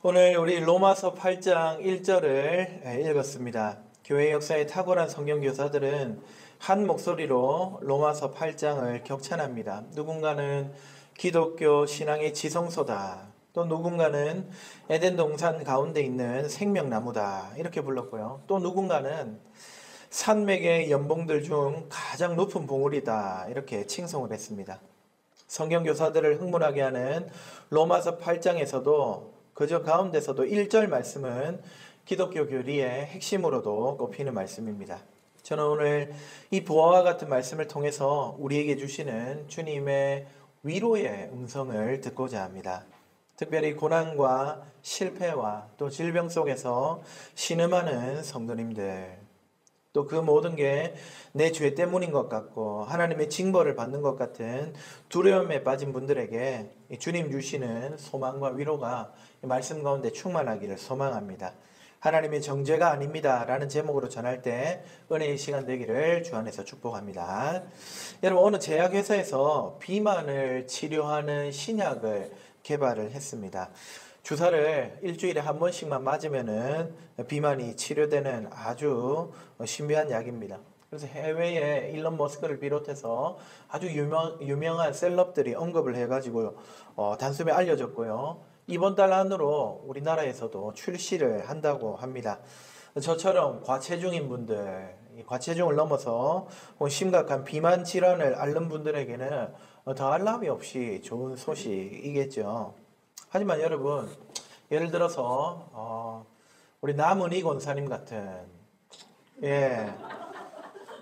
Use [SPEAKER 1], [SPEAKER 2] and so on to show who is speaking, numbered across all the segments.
[SPEAKER 1] 오늘 우리 로마서 8장 1절을 읽었습니다. 교회 역사에 탁월한 성경교사들은 한 목소리로 로마서 8장을 격찬합니다. 누군가는 기독교 신앙의 지성소다. 또 누군가는 에덴 동산 가운데 있는 생명나무다. 이렇게 불렀고요. 또 누군가는 산맥의 연봉들 중 가장 높은 봉우리다. 이렇게 칭송을 했습니다. 성경교사들을 흥분하게 하는 로마서 8장에서도 그저 가운데서도 1절 말씀은 기독교 교리의 핵심으로도 꼽히는 말씀입니다. 저는 오늘 이 보아와 같은 말씀을 통해서 우리에게 주시는 주님의 위로의 음성을 듣고자 합니다. 특별히 고난과 실패와 또 질병 속에서 신음하는 성도님들, 또 그 모든 게 내 죄 때문인 것 같고 하나님의 징벌을 받는 것 같은 두려움에 빠진 분들에게 주님 주시는 소망과 위로가 말씀 가운데 충만하기를 소망합니다. 하나님의 정죄가 아닙니다 라는 제목으로 전할 때 은혜의 시간 되기를 주 안에서 축복합니다. 여러분, 어느 제약회사에서 비만을 치료하는 신약을 개발을 했습니다. 주사를 일주일에 한 번씩만 맞으면은 비만이 치료되는 아주 신비한 약입니다. 그래서 해외에 일론 머스크를 비롯해서 아주 유명한 셀럽들이 언급을 해가지고 단숨에 알려졌고요. 이번 달 안으로 우리나라에서도 출시를 한다고 합니다. 저처럼 과체중인 분들, 과체중을 넘어서 심각한 비만 질환을 앓는 분들에게는 더할 나위 없이 좋은 소식이겠죠. 하지만 여러분, 예를 들어서 우리 남은희 권사님 같은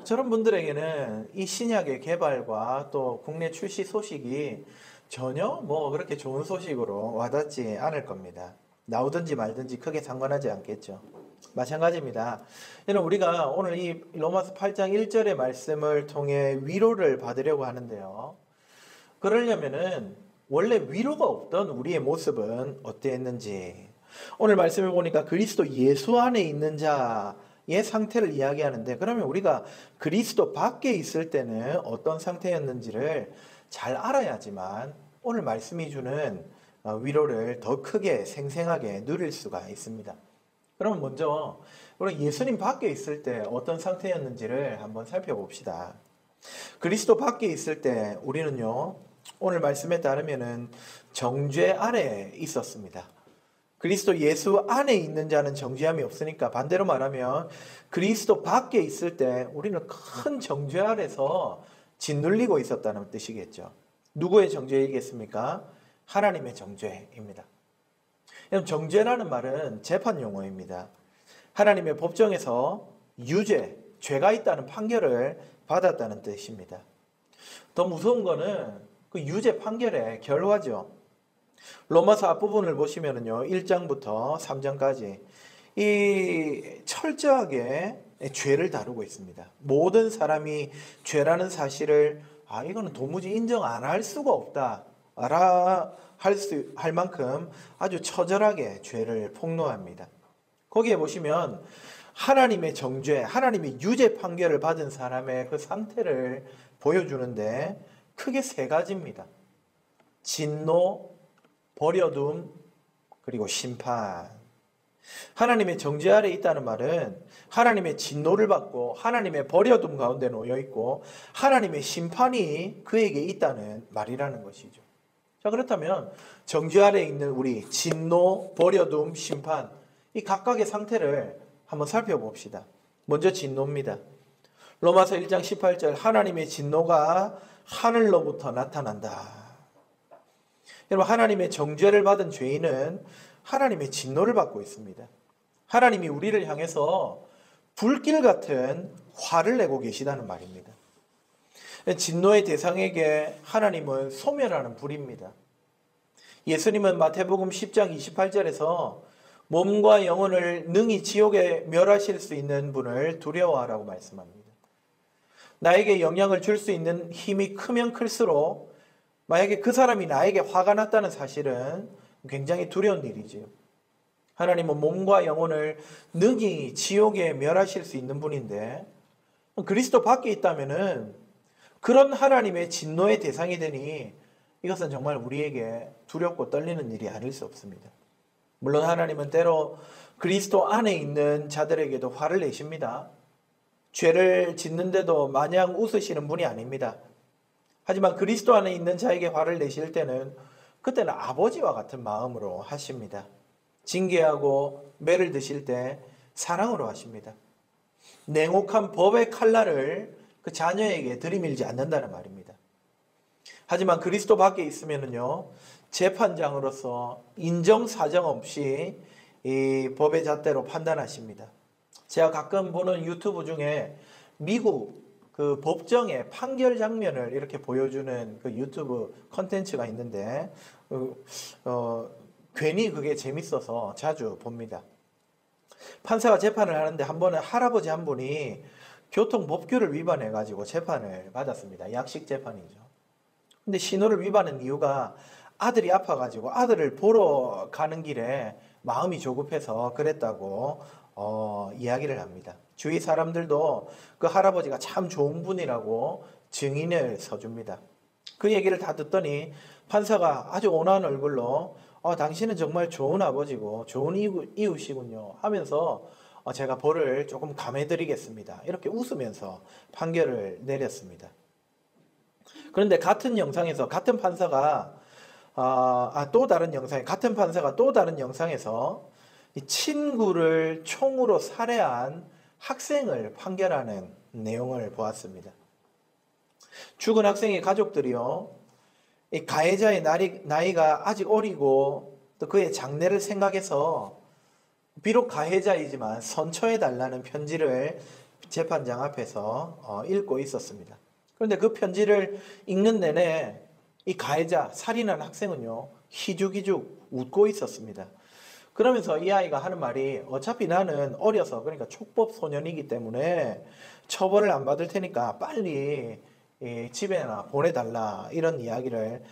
[SPEAKER 1] 저런 분들에게는 이 신약의 개발과 또 국내 출시 소식이 전혀 그렇게 좋은 소식으로 와닿지 않을 겁니다. 나오든지 말든지 크게 상관하지 않겠죠. 마찬가지입니다. 여러분, 우리가 오늘 이 로마서 8장 1절의 말씀을 통해 위로를 받으려고 하는데요. 그러려면은 원래 위로가 없던 우리의 모습은 어땠는지, 오늘 말씀을 보니까 그리스도 예수 안에 있는 자의 상태를 이야기하는데, 그러면 우리가 그리스도 밖에 있을 때는 어떤 상태였는지를 잘 알아야지만 오늘 말씀이 주는 위로를 더 크게 생생하게 누릴 수가 있습니다. 그럼 먼저 우리 예수님 밖에 있을 때 어떤 상태였는지를 한번 살펴봅시다. 그리스도 밖에 있을 때 우리는요, 오늘 말씀에 따르면은 정죄 아래에 있었습니다. 그리스도 예수 안에 있는 자는 정죄함이 없으니까, 반대로 말하면 그리스도 밖에 있을 때 우리는 큰 정죄 아래서 짓눌리고 있었다는 뜻이겠죠. 누구의 정죄이겠습니까? 하나님의 정죄입니다. 여러분, 정죄라는 말은 재판 용어입니다. 하나님의 법정에서 유죄, 죄가 있다는 판결을 받았다는 뜻입니다. 더 무서운 거는 그 유죄 판결의 결과죠. 로마서 앞부분을 보시면은요, 1장부터 3장까지 이 철저하게 죄를 다루고 있습니다. 모든 사람이 죄라는 사실을 이거는 도무지 인정 안 할 수가 없다 할 만큼 아주 처절하게 죄를 폭로합니다. 거기에 보시면 하나님의 정죄, 하나님의 유죄 판결을 받은 사람의 그 상태를 보여주는데 크게 세 가지입니다. 진노, 버려둠, 그리고 심판. 하나님의 정죄 아래 있다는 말은 하나님의 진노를 받고 하나님의 버려둠 가운데 놓여 있고 하나님의 심판이 그에게 있다는 말이라는 것이죠. 자, 그렇다면 정죄 아래 있는 우리 진노, 버려둠, 심판, 이 각각의 상태를 한번 살펴봅시다. 먼저 진노입니다. 로마서 1장 18절, 하나님의 진노가 하늘로부터 나타난다. 여러분, 하나님의 정죄를 받은 죄인은 하나님의 진노를 받고 있습니다. 하나님이 우리를 향해서 불길 같은 화를 내고 계시다는 말입니다. 진노의 대상에게 하나님은 소멸하는 불입니다. 예수님은 마태복음 10장 28절에서 몸과 영혼을 능히 지옥에 멸하실 수 있는 분을 두려워하라고 말씀합니다. 나에게 영향을 줄 수 있는 힘이 크면 클수록 만약에 그 사람이 나에게 화가 났다는 사실은 굉장히 두려운 일이지요. 하나님은 몸과 영혼을 능히 지옥에 멸하실 수 있는 분인데, 그리스도 밖에 있다면은 그런 하나님의 진노의 대상이 되니 이것은 정말 우리에게 두렵고 떨리는 일이 아닐 수 없습니다. 물론 하나님은 때로 그리스도 안에 있는 자들에게도 화를 내십니다. 죄를 짓는데도 마냥 웃으시는 분이 아닙니다. 하지만 그리스도 안에 있는 자에게 화를 내실 때는 그때는 아버지와 같은 마음으로 하십니다. 징계하고 매를 드실 때 사랑으로 하십니다. 냉혹한 법의 칼날을 그 자녀에게 들이밀지 않는다는 말입니다. 하지만 그리스도 밖에 있으면요, 재판장으로서 인정사정 없이 이 법의 잣대로 판단하십니다. 제가 가끔 보는 유튜브 중에 미국 그 법정의 판결 장면을 이렇게 보여주는 그 유튜브 컨텐츠가 있는데 괜히 그게 재밌어서 자주 봅니다. 판사가 재판을 하는데 한 번은 할아버지 한 분이 교통법규를 위반해 가지고 재판을 받았습니다. 약식 재판이죠. 근데 신호를 위반한 이유가 아들이 아파가지고 아들을 보러 가는 길에 마음이 조급해서 그랬다고 이야기를 합니다. 주위 사람들도 그 할아버지가 참 좋은 분이라고 증인을 서줍니다. 그 얘기를 다 듣더니 판사가 아주 온화한 얼굴로 당신은 정말 좋은 아버지고 좋은 이웃이군요 하면서 제가 벌을 조금 감해드리겠습니다. 이렇게 웃으면서 판결을 내렸습니다. 그런데 같은 영상에서 같은 판사가 또 다른 영상에 같은 판사가 또 다른 영상에서 이 친구를 총으로 살해한 학생을 판결하는 내용을 보았습니다. 죽은 학생의 가족들이요, 이 가해자의 나이가 아직 어리고 또 그의 장래를 생각해서 비록 가해자이지만 선처해달라는 편지를 재판장 앞에서 읽고 있었습니다. 그런데 그 편지를 읽는 내내 이 가해자, 살인한 학생은요, 희죽희죽 웃고 있었습니다. 그러면서 이 아이가 하는 말이 어차피 나는 어려서, 그러니까 촉법 소년이기 때문에 처벌을 안 받을 테니까 빨리 집에나 보내달라, 이런 이야기를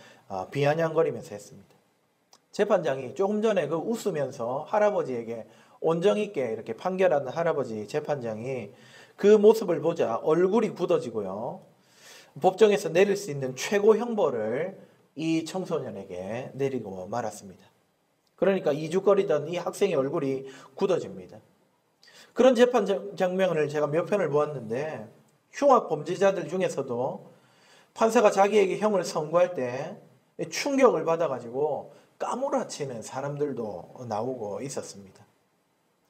[SPEAKER 1] 비아냥거리면서 했습니다. 재판장이 조금 전에 그 웃으면서 할아버지에게 온정 있게 이렇게 판결하는 할아버지 재판장이 그 모습을 보자 얼굴이 굳어지고요, 법정에서 내릴 수 있는 최고 형벌을 이 청소년에게 내리고 말았습니다. 그러니까 이죽거리던 이 학생의 얼굴이 굳어집니다. 그런 재판 장면을 제가 몇 편을 보았는데, 흉악 범죄자들 중에서도 판사가 자기에게 형을 선고할 때 충격을 받아가지고 까무라치는 사람들도 나오고 있었습니다.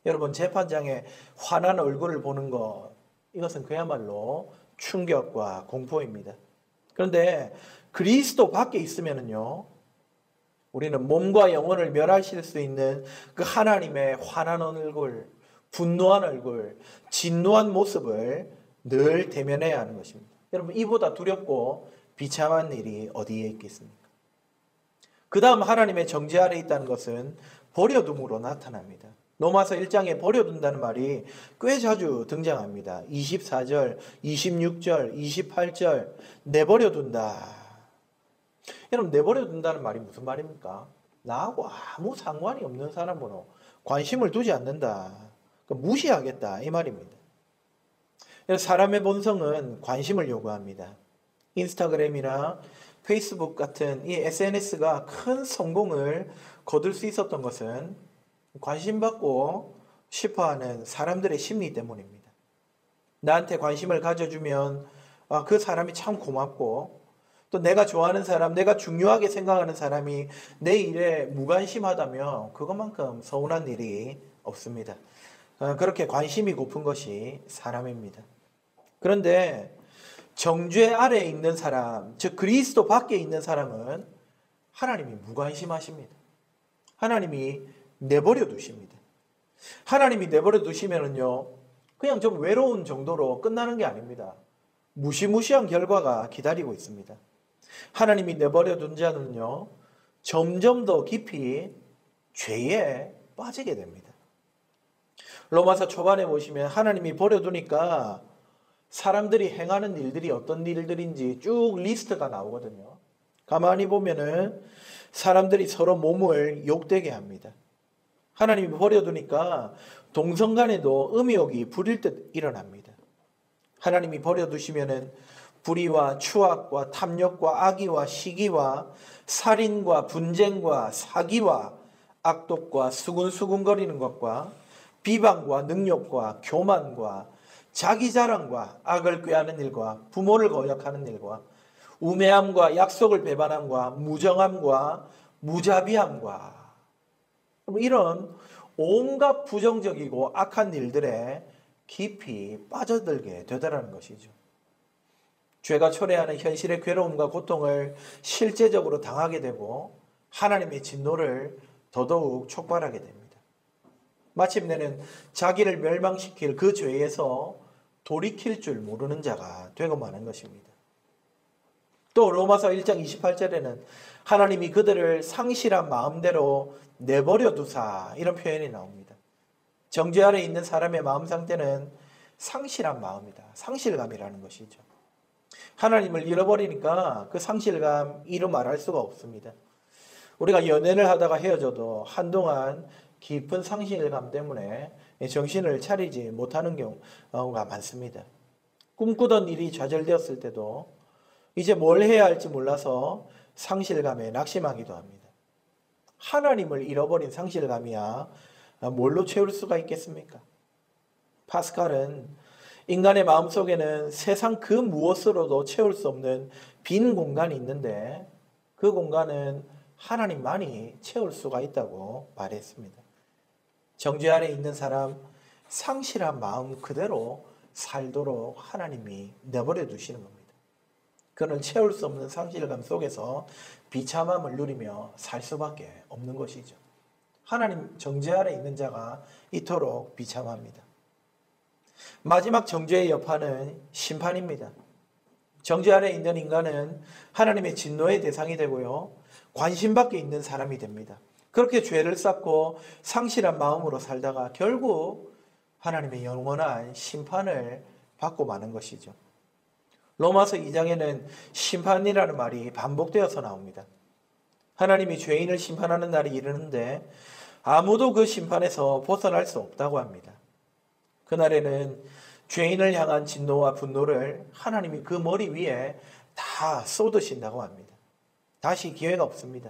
[SPEAKER 1] 여러분, 재판장의 환한 얼굴을 보는 것, 이것은 그야말로 충격과 공포입니다. 그런데 그리스도 밖에 있으면요, 우리는 몸과 영혼을 멸하실 수 있는 그 하나님의 환한 얼굴, 분노한 얼굴, 진노한 모습을 늘 대면해야 하는 것입니다. 여러분, 이보다 두렵고 비참한 일이 어디에 있겠습니까? 그 다음 하나님의 정죄 아래 있다는 것은 버려둠으로 나타납니다. 로마서 1장에 버려둔다는 말이 꽤 자주 등장합니다. 24절, 26절, 28절, 내버려둔다. 여러분, 내버려둔다는 말이 무슨 말입니까? 나하고 아무 상관이 없는 사람으로 관심을 두지 않는다, 무시하겠다, 이 말입니다. 사람의 본성은 관심을 요구합니다. 인스타그램이나 페이스북 같은 이 SNS가 큰 성공을 거둘 수 있었던 것은 관심받고 싶어하는 사람들의 심리 때문입니다. 나한테 관심을 가져주면 그 사람이 참 고맙고, 또 내가 좋아하는 사람, 내가 중요하게 생각하는 사람이 내 일에 무관심하다면 그것만큼 서운한 일이 없습니다. 그렇게 관심이 고픈 것이 사람입니다. 그런데 정죄 아래에 있는 사람, 즉 그리스도 밖에 있는 사람은 하나님이 무관심하십니다. 하나님이 내버려 두십니다. 하나님이 내버려 두시면은요, 그냥 좀 외로운 정도로 끝나는 게 아닙니다. 무시무시한 결과가 기다리고 있습니다. 하나님이 내버려 둔 자는요, 점점 더 깊이 죄에 빠지게 됩니다. 로마서 초반에 보시면 하나님이 버려두니까 사람들이 행하는 일들이 어떤 일들인지 쭉 리스트가 나오거든요. 가만히 보면은 사람들이 서로 몸을 욕되게 합니다. 하나님이 버려두니까 동성 간에도 음욕이 부릴 듯 일어납니다. 하나님이 버려두시면은 불의와 추악과 탐욕과 악의와 시기와 살인과 분쟁과 사기와 악독과 수군수군거리는 것과 비방과 능욕과 교만과 자기 자랑과 악을 꾀하는 일과 부모를 거역하는 일과 우매함과 약속을 배반함과 무정함과 무자비함과 이런 온갖 부정적이고 악한 일들에 깊이 빠져들게 되더라는 것이죠. 죄가 초래하는 현실의 괴로움과 고통을 실제적으로 당하게 되고 하나님의 진노를 더더욱 촉발하게 됩니다. 마침내는 자기를 멸망시킬 그 죄에서 돌이킬 줄 모르는 자가 되고 마는 것입니다. 또 로마서 1장 28절에는 하나님이 그들을 상실한 마음대로 내버려 두사 이런 표현이 나옵니다. 정죄 아래 있는 사람의 마음 상태는 상실한 마음이다. 상실감이라는 것이죠. 하나님을 잃어버리니까 그 상실감 이루 말할 수가 없습니다. 우리가 연애를 하다가 헤어져도 한동안 깊은 상실감 때문에 정신을 차리지 못하는 경우가 많습니다. 꿈꾸던 일이 좌절되었을 때도 이제 뭘 해야 할지 몰라서 상실감에 낙심하기도 합니다. 하나님을 잃어버린 상실감이야 뭘로 채울 수가 있겠습니까? 파스칼은 인간의 마음속에는 세상 그 무엇으로도 채울 수 없는 빈 공간이 있는데 그 공간은 하나님만이 채울 수가 있다고 말했습니다. 정죄 아래 있는 사람, 상실한 마음 그대로 살도록 하나님이 내버려 두시는 겁니다. 그는 채울 수 없는 상실감 속에서 비참함을 누리며 살 수밖에 없는 것이죠. 하나님 정죄 아래 있는 자가 이토록 비참합니다. 마지막 정죄의 여파는 심판입니다. 정죄 아래 있는 인간은 하나님의 진노의 대상이 되고요. 관심 밖에 있는 사람이 됩니다. 그렇게 죄를 쌓고 상실한 마음으로 살다가 결국 하나님의 영원한 심판을 받고 마는 것이죠. 로마서 2장에는 심판이라는 말이 반복되어서 나옵니다. 하나님이 죄인을 심판하는 날이 이르는데 아무도 그 심판에서 벗어날 수 없다고 합니다. 그날에는 죄인을 향한 진노와 분노를 하나님이 그 머리 위에 다 쏟으신다고 합니다. 다시 기회가 없습니다.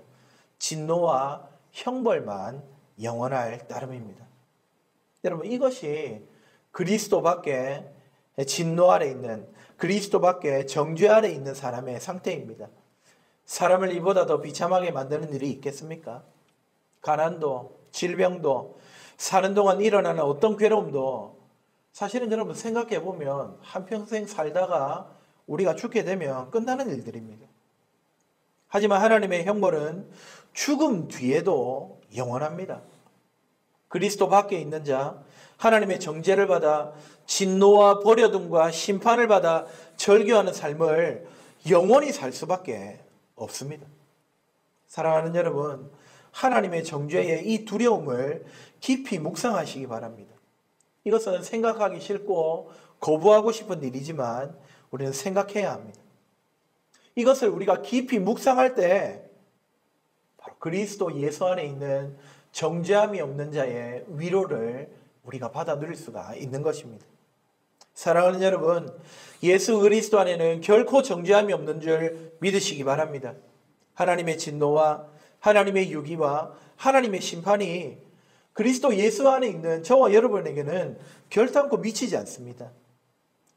[SPEAKER 1] 진노와 형벌만 영원할 따름입니다. 여러분, 이것이 그리스도밖에 진노 아래 있는, 그리스도밖에 정죄 아래 있는 사람의 상태입니다. 사람을 이보다 더 비참하게 만드는 일이 있겠습니까? 가난도, 질병도, 사는 동안 일어나는 어떤 괴로움도 사실은 여러분 생각해 보면 한평생 살다가 우리가 죽게 되면 끝나는 일들입니다. 하지만 하나님의 형벌은 죽음 뒤에도 영원합니다. 그리스도 밖에 있는 자, 하나님의 정죄를 받아 진노와 버려둠과 심판을 받아 절규하는 삶을 영원히 살 수밖에 없습니다. 사랑하는 여러분, 하나님의 정죄의 이 두려움을 깊이 묵상하시기 바랍니다. 이것은 생각하기 싫고 거부하고 싶은 일이지만 우리는 생각해야 합니다. 이것을 우리가 깊이 묵상할 때 바로 그리스도 예수 안에 있는 정죄함이 없는 자의 위로를 우리가 받아 누릴 수가 있는 것입니다. 사랑하는 여러분, 예수 그리스도 안에는 결코 정죄함이 없는 줄 믿으시기 바랍니다. 하나님의 진노와 하나님의 유기와 하나님의 심판이 그리스도 예수 안에 있는 저와 여러분에게는 결단코 미치지 않습니다.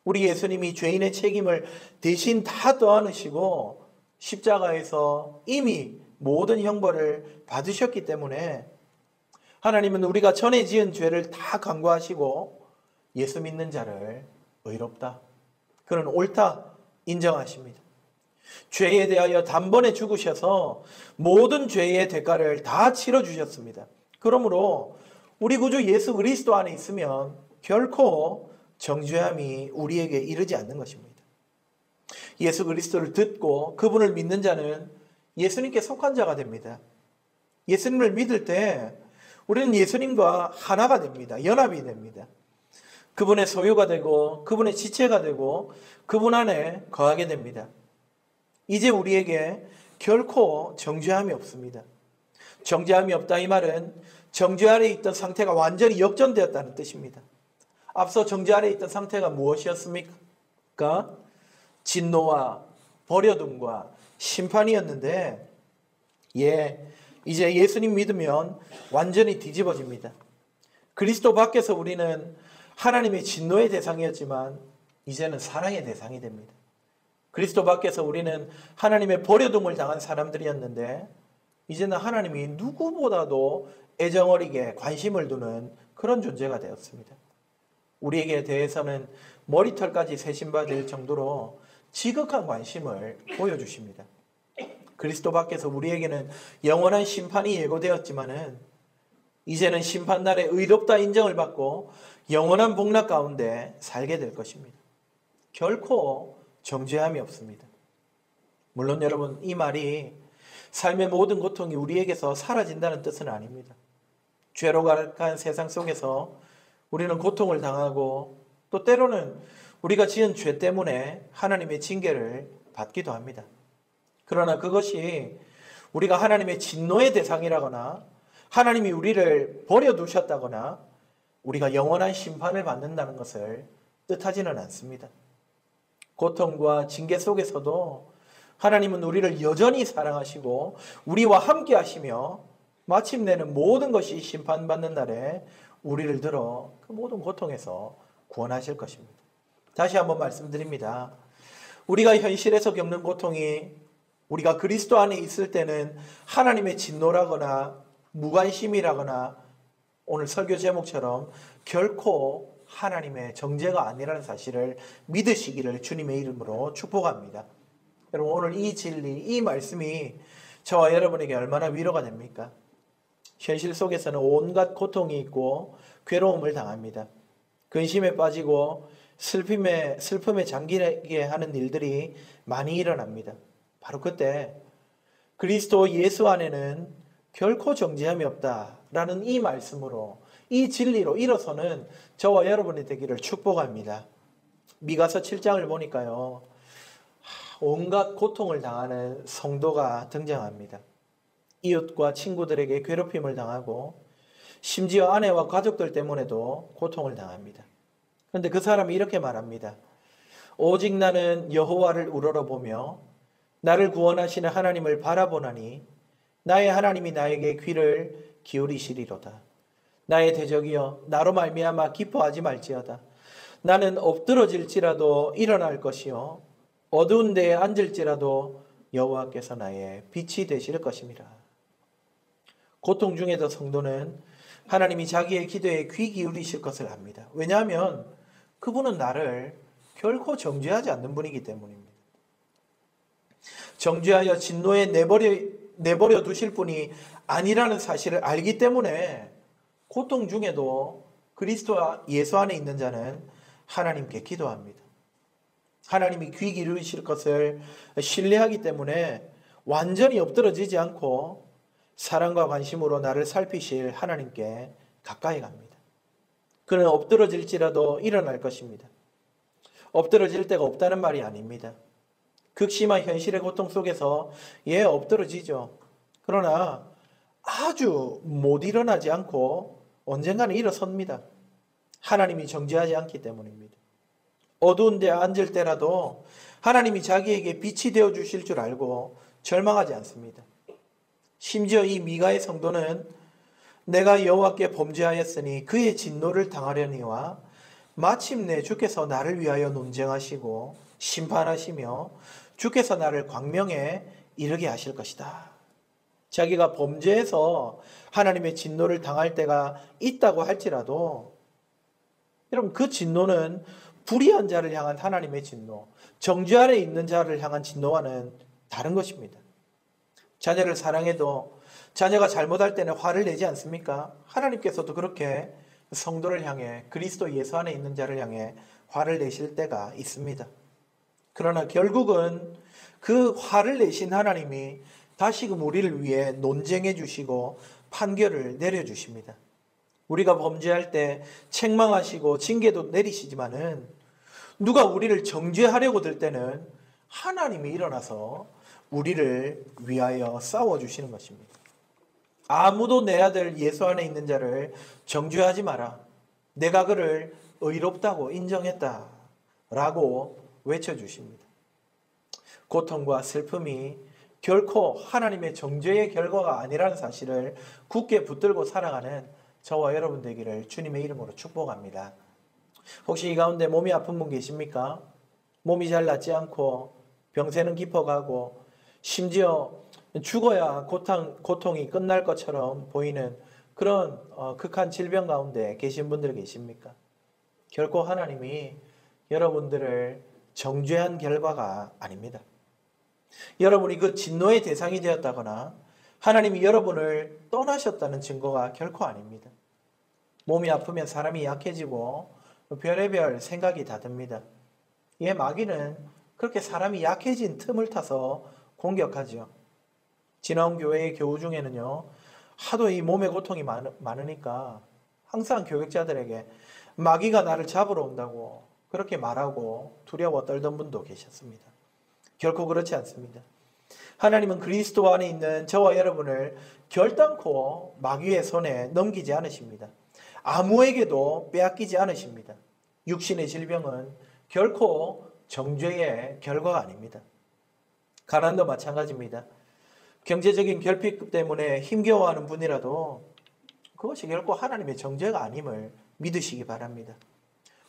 [SPEAKER 1] 우리 예수님이 죄인의 책임을 대신 다 떠안으시고 십자가에서 이미 모든 형벌을 받으셨기 때문에 하나님은 우리가 전에 지은 죄를 다 간구하시고 예수 믿는 자를 의롭다, 그는 옳다 인정하십니다. 죄에 대하여 단번에 죽으셔서 모든 죄의 대가를 다 치러주셨습니다. 그러므로 우리 구주 예수 그리스도 안에 있으면 결코 정죄함이 우리에게 이르지 않는 것입니다. 예수 그리스도를 듣고 그분을 믿는 자는 예수님께 속한 자가 됩니다. 예수님을 믿을 때 우리는 예수님과 하나가 됩니다. 연합이 됩니다. 그분의 소유가 되고 그분의 지체가 되고 그분 안에 거하게 됩니다. 이제 우리에게 결코 정죄함이 없습니다. 정죄함이 없다 이 말은 정죄 아래 있던 상태가 완전히 역전되었다는 뜻입니다. 앞서 정죄 아래 있던 상태가 무엇이었습니까? 진노와 버려둠과 심판이었는데 이제 예수님 믿으면 완전히 뒤집어집니다. 그리스도 밖에서 우리는 하나님의 진노의 대상이었지만 이제는 사랑의 대상이 됩니다. 그리스도 밖에서 우리는 하나님의 버려둠을 당한 사람들이었는데 이제는 하나님이 누구보다도 애정어리게 관심을 두는 그런 존재가 되었습니다. 우리에게 대해서는 머리털까지 세심받을 정도로 지극한 관심을 보여주십니다. 그리스도 밖에서 우리에게는 영원한 심판이 예고되었지만은 이제는 심판날에 의롭다 인정을 받고 영원한 복락 가운데 살게 될 것입니다. 결코 정죄함이 없습니다. 물론 여러분, 이 말이 삶의 모든 고통이 우리에게서 사라진다는 뜻은 아닙니다. 죄로 가득한 세상 속에서 우리는 고통을 당하고 또 때로는 우리가 지은 죄 때문에 하나님의 징계를 받기도 합니다. 그러나 그것이 우리가 하나님의 진노의 대상이라거나 하나님이 우리를 버려두셨다거나 우리가 영원한 심판을 받는다는 것을 뜻하지는 않습니다. 고통과 징계 속에서도 하나님은 우리를 여전히 사랑하시고 우리와 함께 하시며 마침내는 모든 것이 심판받는 날에 우리를 들어 그 모든 고통에서 구원하실 것입니다. 다시 한번 말씀드립니다. 우리가 현실에서 겪는 고통이 우리가 그리스도 안에 있을 때는 하나님의 진노라거나 무관심이라거나 오늘 설교 제목처럼 결코 하나님의 정죄가 아니라는 사실을 믿으시기를 주님의 이름으로 축복합니다. 여러분, 오늘 이 진리, 이 말씀이 저와 여러분에게 얼마나 위로가 됩니까? 현실 속에서는 온갖 고통이 있고 괴로움을 당합니다. 근심에 빠지고 슬픔에 잠기게 하는 일들이 많이 일어납니다. 바로 그때 그리스도 예수 안에는 결코 정죄함이 없다라는 이 말씀으로, 이 진리로 일어서는 저와 여러분이 되기를 축복합니다. 미가서 7장을 보니까요, 온갖 고통을 당하는 성도가 등장합니다. 이웃과 친구들에게 괴롭힘을 당하고 심지어 아내와 가족들 때문에도 고통을 당합니다. 그런데 그 사람이 이렇게 말합니다. 오직 나는 여호와를 우러러보며 나를 구원하시는 하나님을 바라보나니 나의 하나님이 나에게 귀를 기울이시리로다. 나의 대적이여 나로 말미암아 기뻐하지 말지어다. 나는 엎드러질지라도 일어날 것이요 어두운 데에 앉을지라도 여호와께서 나의 빛이 되실 것임이라. 고통 중에도 성도는 하나님이 자기의 기도에 귀 기울이실 것을 압니다. 왜냐하면 그분은 나를 결코 정죄하지 않는 분이기 때문입니다. 정죄하여 진노에 내버려 두실 분이 아니라는 사실을 알기 때문에 고통 중에도 그리스도 예수 안에 있는 자는 하나님께 기도합니다. 하나님이 귀 기울이실 것을 신뢰하기 때문에 완전히 엎드러지지 않고 사랑과 관심으로 나를 살피실 하나님께 가까이 갑니다. 그는 엎드러질지라도 일어날 것입니다. 엎드러질 데가 없다는 말이 아닙니다. 극심한 현실의 고통 속에서 엎드러지죠. 그러나 아주 못 일어나지 않고 언젠가는 일어섭니다. 하나님이 정죄하지 않기 때문입니다. 어두운 데 앉을 때라도 하나님이 자기에게 빛이 되어 주실 줄 알고 절망하지 않습니다. 심지어 이 미가의 성도는 내가 여호와께 범죄하였으니 그의 진노를 당하려니와 마침내 주께서 나를 위하여 논쟁하시고 심판하시며 주께서 나를 광명에 이르게 하실 것이다. 자기가 범죄해서 하나님의 진노를 당할 때가 있다고 할지라도 여러분, 그 진노는 불의한 자를 향한 하나님의 진노, 정죄 아래 있는 자를 향한 진노와는 다른 것입니다. 자녀를 사랑해도 자녀가 잘못할 때는 화를 내지 않습니까? 하나님께서도 그렇게 성도를 향해, 그리스도 예수 안에 있는 자를 향해 화를 내실 때가 있습니다. 그러나 결국은 그 화를 내신 하나님이 다시금 우리를 위해 논쟁해 주시고 판결을 내려주십니다. 우리가 범죄할 때 책망하시고 징계도 내리시지만은 누가 우리를 정죄하려고 들 때는 하나님이 일어나서 우리를 위하여 싸워주시는 것입니다. 아무도 내 아들 예수 안에 있는 자를 정죄하지 마라. 내가 그를 의롭다고 인정했다 라고 외쳐주십니다. 고통과 슬픔이 결코 하나님의 정죄의 결과가 아니라는 사실을 굳게 붙들고 살아가는 저와 여러분 되기를 주님의 이름으로 축복합니다. 혹시 이 가운데 몸이 아픈 분 계십니까? 몸이 잘 낫지 않고 병세는 깊어가고 심지어 죽어야 고통이 끝날 것처럼 보이는 그런 극한 질병 가운데 계신 분들 계십니까? 결코 하나님이 여러분들을 정죄한 결과가 아닙니다. 여러분이 그 진노의 대상이 되었다거나 하나님이 여러분을 떠나셨다는 증거가 결코 아닙니다. 몸이 아프면 사람이 약해지고 별의별 생각이 다 듭니다. 마귀는 그렇게 사람이 약해진 틈을 타서 공격하죠. 지나온 교회의 교우 중에는요, 하도 이 몸의 고통이 많으니까 항상 교육자들에게 마귀가 나를 잡으러 온다고 그렇게 말하고 두려워 떨던 분도 계셨습니다. 결코 그렇지 않습니다. 하나님은 그리스도 안에 있는 저와 여러분을 결단코 마귀의 손에 넘기지 않으십니다. 아무에게도 빼앗기지 않으십니다. 육신의 질병은 결코 정죄의 결과가 아닙니다. 가난도 마찬가지입니다. 경제적인 결핍 때문에 힘겨워하는 분이라도 그것이 결코 하나님의 정죄가 아님을 믿으시기 바랍니다.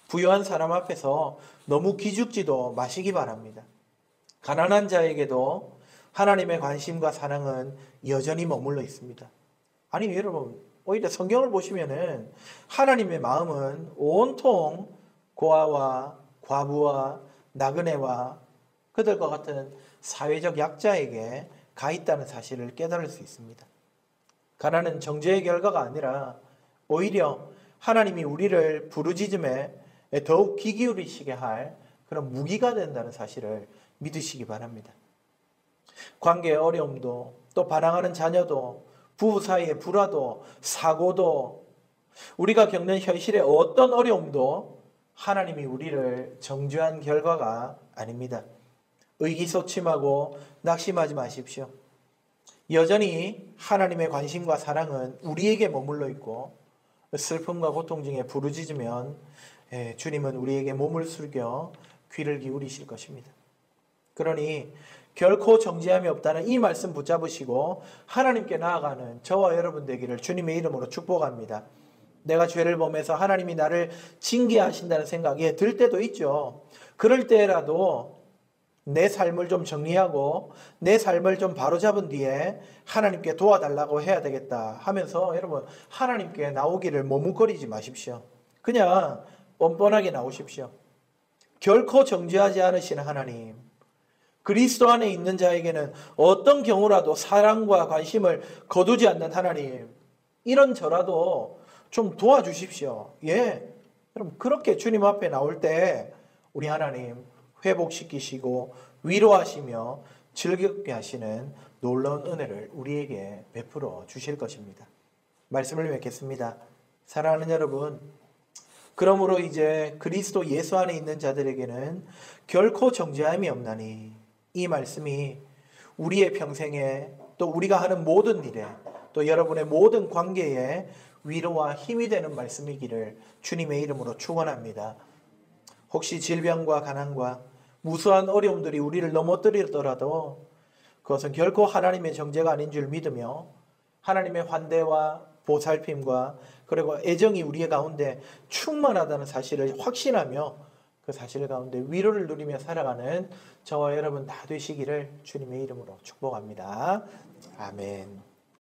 [SPEAKER 1] 부유한 사람 앞에서 너무 기죽지도 마시기 바랍니다. 가난한 자에게도 하나님의 관심과 사랑은 여전히 머물러 있습니다. 아니 여러분, 오히려 성경을 보시면은 하나님의 마음은 온통 고아와 과부와 나그네와 그들과 같은 사회적 약자에게 가 있다는 사실을 깨달을 수 있습니다. 가난은 정죄의 결과가 아니라 오히려 하나님이 우리를 부르짖음에 더욱 귀 기울이시게 할 그런 무기가 된다는 사실을 믿으시기 바랍니다. 관계의 어려움도, 또 반항하는 자녀도, 부부 사이의 불화도, 사고도, 우리가 겪는 현실의 어떤 어려움도 하나님이 우리를 정죄한 결과가 아닙니다. 의기소침하고 낙심하지 마십시오. 여전히 하나님의 관심과 사랑은 우리에게 머물러 있고 슬픔과 고통 중에 부르짖으면 주님은 우리에게 몸을 숙여 귀를 기울이실 것입니다. 그러니 결코 정죄함이 없다는 이 말씀 붙잡으시고 하나님께 나아가는 저와 여러분 되기를 주님의 이름으로 축복합니다. 내가 죄를 범해서 하나님이 나를 징계하신다는 생각이 들 때도 있죠. 그럴 때라도 내 삶을 좀 정리하고 내 삶을 좀 바로잡은 뒤에 하나님께 도와달라고 해야 되겠다 하면서 여러분 하나님께 나오기를 머뭇거리지 마십시오. 그냥 뻔뻔하게 나오십시오. 결코 정죄하지 않으시는 하나님, 그리스도 안에 있는 자에게는 어떤 경우라도 사랑과 관심을 거두지 않는 하나님, 이런 저라도 좀 도와주십시오. 여러분 그렇게 주님 앞에 나올 때 우리 하나님 회복시키시고 위로하시며 즐겁게 하시는 놀라운 은혜를 우리에게 베풀어 주실 것입니다. 말씀을 맺겠습니다. 사랑하는 여러분, 그러므로 이제 그리스도 예수 안에 있는 자들에게는 결코 정죄함이 없나니, 이 말씀이 우리의 평생에 또 우리가 하는 모든 일에 또 여러분의 모든 관계에 위로와 힘이 되는 말씀이기를 주님의 이름으로 축원합니다. 혹시 질병과 가난과 무수한 어려움들이 우리를 넘어뜨리더라도 그것은 결코 하나님의 정죄가 아닌 줄 믿으며 하나님의 환대와 보살핌과 그리고 애정이 우리의 가운데 충만하다는 사실을 확신하며 그 사실 가운데 위로를 누리며 살아가는 저와 여러분 다 되시기를 주님의 이름으로 축복합니다. 아멘.